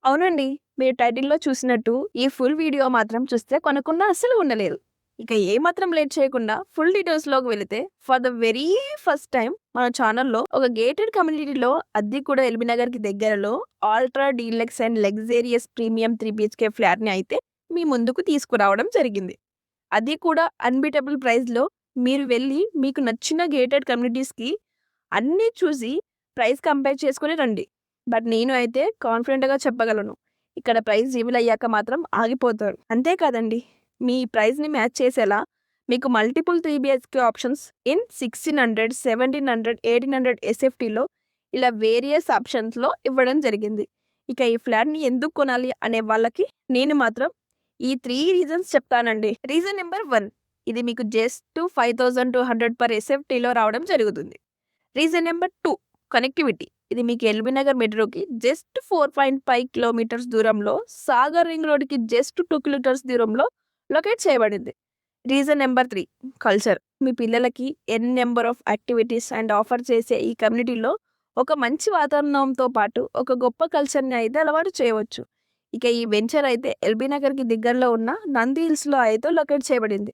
అవునండి. మీరు టైటిల్‌లో చూసినట్టు ఈ ఫుల్ వీడియో మాత్రం చూస్తే కొనకుండా అస్సలు ఉండలేరు. ఇక ఏమాత్రం లేట్ చేయకుండా ఫుల్ డీటెయిల్స్‌లోకి వెళితే for the very first time మన ఛానెల్‌లో ఒక గేటెడ్ కమ్యూనిటీలో అద్దెకూడ ఎల్బీనగర్‌కి దగ్గరలో ultra deluxe and luxurious premium 3 BHK ఫ్లాట్‌ని అయితే మీ ముందుకు తీసుకురావడం జరిగింది. అది కూడా అన్‌బీటబుల్ ప్రైస్‌లో మీరు వెళ్లి మీకు నచ్చిన గేటెడ్ కమ్యూనిటీస్‌కి అన్నీ చూసి ప్రైస్ కంపేర్ చేసుకొని రండి. బట్ నేను అయితే కాన్ఫిడెంట్‌గా చెప్పగలను. ఇక్కడ ప్రైస్ రివీల్ అయ్యాక మాత్రం ఆగిపోతారు. అంతే కాదండి. మీ ప్రైస్‌ని మ్యాచ్ చేసేలా మీకు మల్టిపుల్ 3 బీహెచ్‌కే ఆప్షన్స్ ఇన్ 1600, 1700, 1800 ఎస్ఎఫ్టీలో ఇలా వేరియస్ ఆప్షన్స్‌లో ఇవ్వడం జరిగింది. ఇక ఈ ఫ్లాట్‌ని ఎందుకు కొనాలి అనే వాళ్ళకి నేను మాత్రం ఈ 3 రీజన్స్ చెప్తానండి. రీజన్ నంబర్ 1, ఇది మీకు జస్ట్ 5200 పర్ ఎస్ఎఫ్టీలో రావడం జరుగుతుంది. Reason number 2, connectivity. ఇది మీకు ఎల్బీనగర్ మెట్రోకి జస్ట్ 4.5 కిలోమీటర్స్ దూరంలో, సాగర్ రింగ్ రోడ్‌కి జస్ట్ 2 కిలోమీటర్స్ దూరంలో లొకేట్ చేయబడింది. Reason number 3, culture. మీ పిల్లలకి number of activities and offer చేసే ఈ కమ్యూనిటీలో ఒక మంచి వాతావరణంతో పాటు ఒక గొప్ప కల్చర్‌ని అయితే అలవాటు చేయవచ్చు. ఇక ఈ వెంచర్ అయితే ఎల్బీనగర్‌కి దగ్గరలో ఉన్న నంది హిల్స్‌లో అయితే లొకేట్ చేయబడింది.